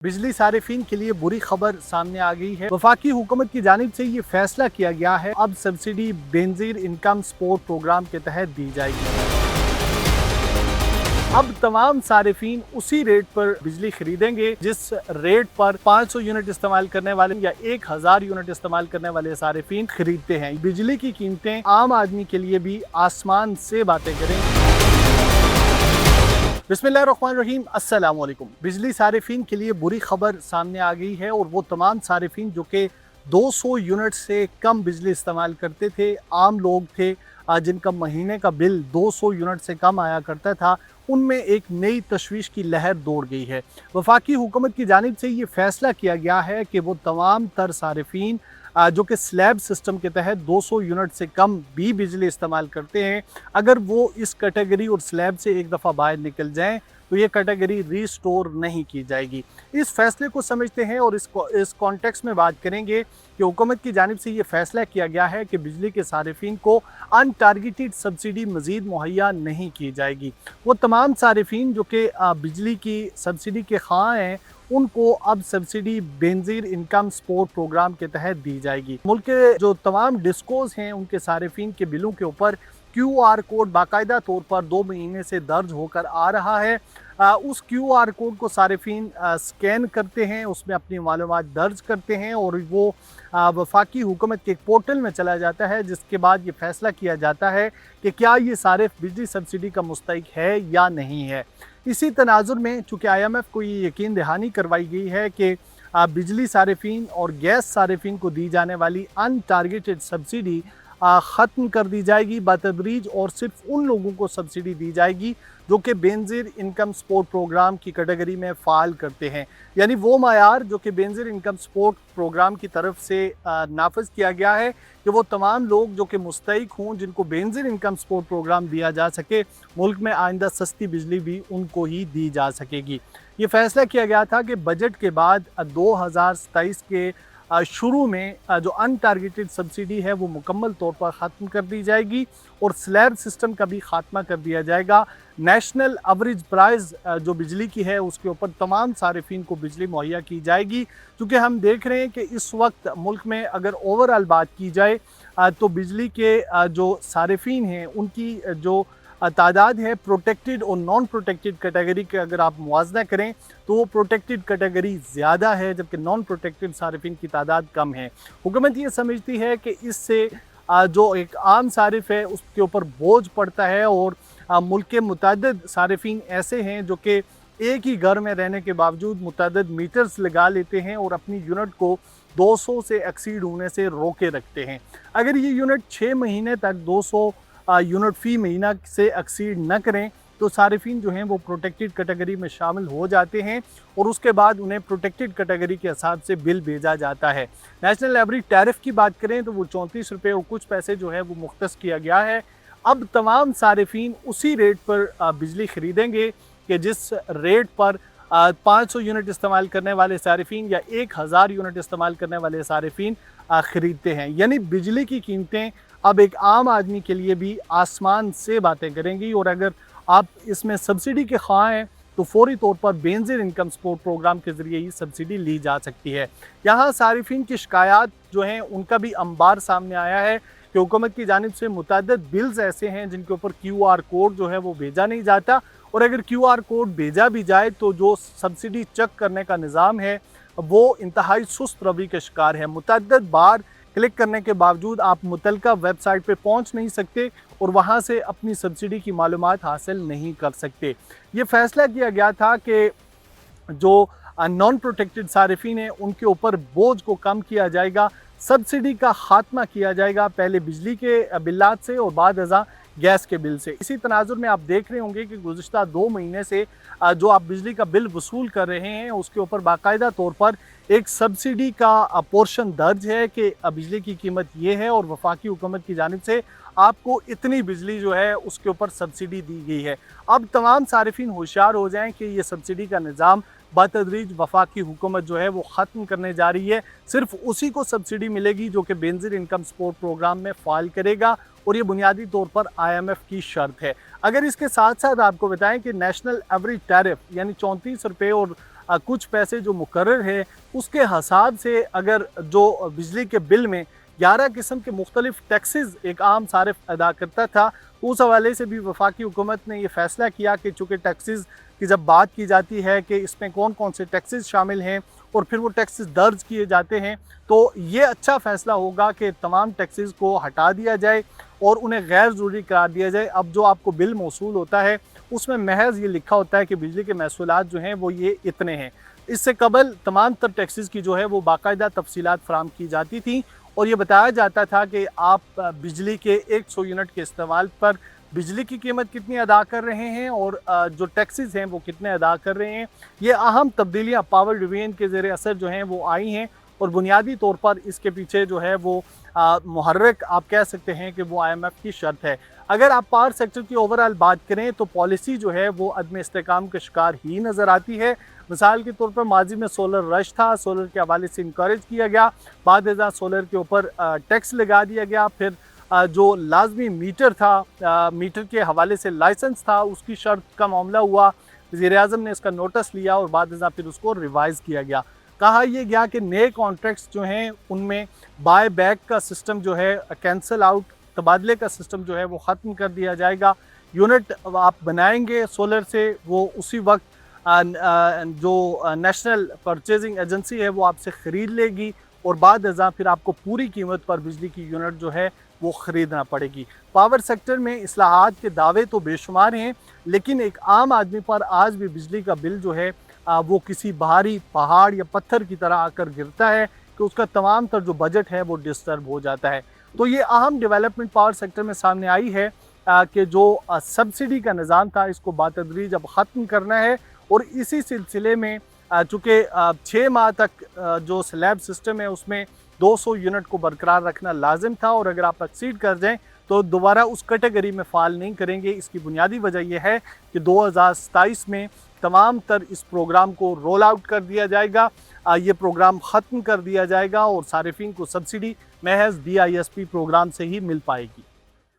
बिजली सारिफीन के लिए बुरी खबर सामने आ गई है। वफाकी हुकूमत की जानिब से ये फैसला किया गया है, अब subsidy Benazir income support programme के तहत दी जाएगी। अब तमाम सारिफीन उसी रेट पर बिजली खरीदेंगे जिस रेट पर 500 यूनिट इस्तेमाल करने वाले या 1000 यूनिट इस्तेमाल करने वाले सारिफीन खरीदते हैं। बिजली की कीमतें आम आदमी के लिए भी आसमान से बातें करेंगी। बिस्मिल्लाहिर्रहमानिर्रहीम, अस्सलाम वालेकुम। बिजली सारिफीन के लिए बुरी खबर सामने आ गई है और वो तमाम सारिफीन जो कि 200 यूनिट से कम बिजली इस्तेमाल करते थे, आम लोग थे जिनका महीने का बिल 200 यूनिट से कम आया करता था, उनमें एक नई तशवीश की लहर दौड़ गई है। वफाकी हुकूमत की जानिब से ये फैसला किया गया है कि वो तमाम तर सारिफीन जो कि स्लैब सिस्टम के तहत 200 यूनिट से कम भी बिजली इस्तेमाल करते हैं, अगर वो इस कैटेगरी और स्लैब से एक दफ़ा बाहर निकल जाएं तो ये कैटेगरी रीस्टोर नहीं की जाएगी। इस फैसले को समझते हैं और इस कॉन्टेक्स्ट में बात करेंगे कि हुकूमत की जानिब से ये फैसला किया गया है कि बिजली के सारिफीन को अनटारगेटेड सब्सिडी मज़ीद मुहैया नहीं की जाएगी। वो तमाम सारिफीन जो कि बिजली की सब्सिडी के ख़्वाह हैं, उनको अब subsidy Benazir income support programme के तहत दी जाएगी। मुल्क के जो तमाम डिस्कोज हैं उनके सारिफीन के बिलों के ऊपर QR कोड बाकायदा तौर पर 2 महीने से दर्ज होकर आ रहा है। उस QR कोड को सारिफीन स्कैन करते हैं, उसमें अपनी मालूमात दर्ज करते हैं और वो वफाकी हुकूमत के एक पोर्टल में चला जाता है, जिसके बाद ये फैसला किया जाता है कि क्या ये सारिफ बिजली सब्सिडी का मुस्तहिक है या नहीं है। इसी तनाजुर में चूँकि IMF को ये यकीन दहानी करवाई गई है कि बिजली सारिफीन और गैस सारिफीन को दी जाने वाली अनटारगेटेड सब्सिडी ख़त्म कर दी जाएगी बतदरीज और सिर्फ उन लोगों को सब्सिडी दी जाएगी जो कि बेनजीर इनकम सपोर्ट प्रोग्राम की कैटेगरी में फ़ाल करते हैं। यानी वो मायार जो कि बेनजीर इनकम सपोर्ट प्रोग्राम की तरफ से नाफिज किया गया है कि वो तमाम लोग जो कि मुस्तहिक हों, जिनको बेनजीर इनकम सपोर्ट प्रोग्राम दिया जा सके, मुल्क में आइंदा सस्ती बिजली भी उनको ही दी जा सकेगी। ये फैसला किया गया था कि बजट के बाद 2027 के शुरू में जो अनटारगेटेड सब्सिडी है वो मुकम्मल तौर पर ख़त्म कर दी जाएगी और स्लैब सिस्टम का भी खात्मा कर दिया जाएगा। नेशनल एवरेज प्राइस जो बिजली की है उसके ऊपर तमाम सारिफीन को बिजली मुहैया की जाएगी। क्योंकि हम देख रहे हैं कि इस वक्त मुल्क में अगर ओवरऑल बात की जाए तो बिजली के जो सारिफीन हैं उनकी जो तादाद है प्रोटेक्टेड और नॉन प्रोटेक्टेड कैटेगरी के अगर आप मुआवजा करें तो वो प्रोटेक्टेड कैटेगरी ज़्यादा है, जबकि नॉन प्रोटेक्टेड सारिफीन की तादाद कम है। हुकूमत ये समझती है कि इससे जो एक आम सारिफ है उसके ऊपर बोझ पड़ता है और मुल्क के मुतअद्दिद सारिफीन ऐसे हैं जो कि एक ही घर में रहने के बावजूद मुतअद्दिद मीटर्स लगा लेते हैं और अपनी यूनिट को 200 से एक्सीड होने से रोके रखते हैं। अगर ये यूनिट 6 महीने तक 200 यूनिट फ़ी महीना से एक्सीड न करें तो सारिफीन जो हैं वो प्रोटेक्टेड कैटेगरी में शामिल हो जाते हैं और उसके बाद उन्हें प्रोटेक्टेड कैटेगरी के हिसाब से बिल भेजा जाता है। नेशनल एवरेज टैरिफ की बात करें तो वो 34 रुपये और कुछ पैसे जो है वो मुख्तस किया गया है। अब तमाम सारिफीन उसी रेट पर बिजली खरीदेंगे कि जिस रेट पर 500 यूनिट इस्तेमाल करने वाले सारिफीन या 1000 यूनिट इस्तेमाल करने वाले सारिफीन ख़रीदते हैं। यानी बिजली की कीमतें अब एक आम आदमी के लिए भी आसमान से बातें करेंगी और अगर आप इसमें सब्सिडी के ख्वाह हैं तो फौरी तौर पर बेनजीर इनकम सपोर्ट प्रोग्राम के ज़रिए ही सब्सिडी ली जा सकती है। यहाँ सारिफीन की शिकायत जो हैं उनका भी अंबार सामने आया है कि हुकूमत की जानिब से मुतअद्दिद बिल्स ऐसे हैं जिनके ऊपर QR कोड जो है वो भेजा नहीं जाता और अगर QR कोड भेजा भी जाए तो जो सब्सिडी चेक करने का निज़ाम है वो इंतहाई सुस्त रवि का शिकार है। मुतअद्दिद बार क्लिक करने के बावजूद आप मुतलका वेबसाइट पे पहुंच नहीं सकते और वहां से अपनी सब्सिडी की मालूमात हासिल नहीं कर सकते। ये फैसला किया गया था कि जो नॉन प्रोटेक्टेड सारिफीन हैं उनके ऊपर बोझ को कम किया जाएगा, सब्सिडी का खात्मा किया जाएगा, पहले बिजली के बिल्लात से और बाद अज़ा गैस के बिल से। इसी तनाजुर में आप देख रहे होंगे कि गुज़िश्ता 2 महीने से जो आप बिजली का बिल वसूल कर रहे हैं उसके ऊपर बाकायदा तौर पर एक सब्सिडी का पोर्शन दर्ज है कि बिजली की कीमत ये है और वफाकी हुकूमत की जानिब से आपको इतनी बिजली जो है उसके ऊपर सब्सिडी दी गई है। अब तमाम सारिफीन होशियार हो जाएं कि ये सब्सिडी का निज़ाम बतदरीज वफाकी हुकूमत जो है वो ख़त्म करने जा रही है। सिर्फ उसी को सब्सिडी मिलेगी जो कि बेनजीर इनकम सपोर्ट प्रोग्राम में फ़ाइल करेगा और ये बुनियादी तौर पर IMF की शर्त है। अगर इसके साथ साथ आपको बताएं कि नेशनल एवरेज टैरिफ यानी 34 रुपये और कुछ पैसे जो मुकर्रर है उसके हिसाब से अगर जो बिजली के बिल में 11 किस्म के मुख्तलिफ टैक्सेस एक आम सारिफ अदा करता था, तो उस हवाले से भी वफाकी हुकूमत ने यह फ़ैसला किया कि चूँकि टैक्सेस की जब बात की जाती है कि इसमें कौन कौन से टैक्सेस शामिल हैं और फिर वो टैक्सेस दर्ज किए जाते हैं, तो ये अच्छा फ़ैसला होगा कि तमाम टैक्सेस को हटा दिया जाए और उन्हें गैर ज़रूरी करार दिया जाए। अब जो आपको बिल मौसूल होता है उसमें महज ये लिखा होता है कि बिजली के महसूलात जो हैं वो ये इतने हैं। इससे कबल तमाम तर टैक्सेस की जो है वो बाकायदा तफसीलात फ़राहम की जाती थी और ये बताया जाता था कि आप बिजली के 100 यूनिट के इस्तेमाल पर बिजली की कीमत कितनी अदा कर रहे हैं और जो टैक्सेस हैं वो कितने अदा कर रहे हैं। ये अहम तब्दीलियाँ पावर डिवीजन के ज़ेर असर जो हैं वो आई हैं और बुनियादी तौर पर इसके पीछे जो है वो मुहर्रिक आप कह सकते हैं कि वो IMF की शर्त है। अगर आप पावर सेक्टर की ओवरऑल बात करें तो पॉलिसी जो है वो अदम इस्तेहकाम का शिकार ही नज़र आती है। मिसाल के तौर पर माजी में सोलर रश था, सोलर के हवाले से इंकरेज किया गया, बाद सोलर के ऊपर टैक्स लगा दिया गया, फिर जो लाजमी मीटर था, मीटर के हवाले से लाइसेंस था, उसकी शर्त का मामला हुआ, वज़ीर-ए-आज़म ने इसका नोटिस लिया और बाद फिर उसको रिवाइज़ किया गया। कहा यह गया कि नए कॉन्ट्रैक्ट्स जो हैं उनमें बाय बैक का सिस्टम जो है, कैंसल आउट तबादले का सिस्टम जो है वो ख़त्म कर दिया जाएगा। यूनिट आप बनाएंगे सोलर से, वो उसी वक्त जो नेशनल परचेजिंग एजेंसी है वो आपसे ख़रीद लेगी और बाद फिर आपको पूरी कीमत पर बिजली की यूनिट जो है वो ख़रीदना पड़ेगी। पावर सेक्टर में इस्लाहात के दावे तो बेशुमार हैं, लेकिन एक आम आदमी पर आज भी बिजली का बिल जो है वो किसी भारी पहाड़ या पत्थर की तरह आकर गिरता है कि उसका तमाम तर जो बजट है वो डिस्टर्ब हो जाता है। तो ये अहम डेवलपमेंट पावर सेक्टर में सामने आई है कि जो सब्सिडी का निज़ाम था इसको बातदरीज अब ख़त्म करना है और इसी सिलसिले में चूँकि 6 माह तक जो स्लैब सिस्टम है उसमें 200 यूनिट को बरकरार रखना लाजिम था और अगर आप एक्सीड कर जाएँ तो दोबारा उस कैटेगरी में फ़ाल नहीं करेंगे। इसकी बुनियादी वजह यह है कि 2027 में तमाम तर इस प्रोग्राम को रोल आउट कर दिया जाएगा, ये प्रोग्राम ख़त्म कर दिया जाएगा और सारिफिन को सब्सिडी महज DISP प्रोग्राम से ही मिल पाएगी।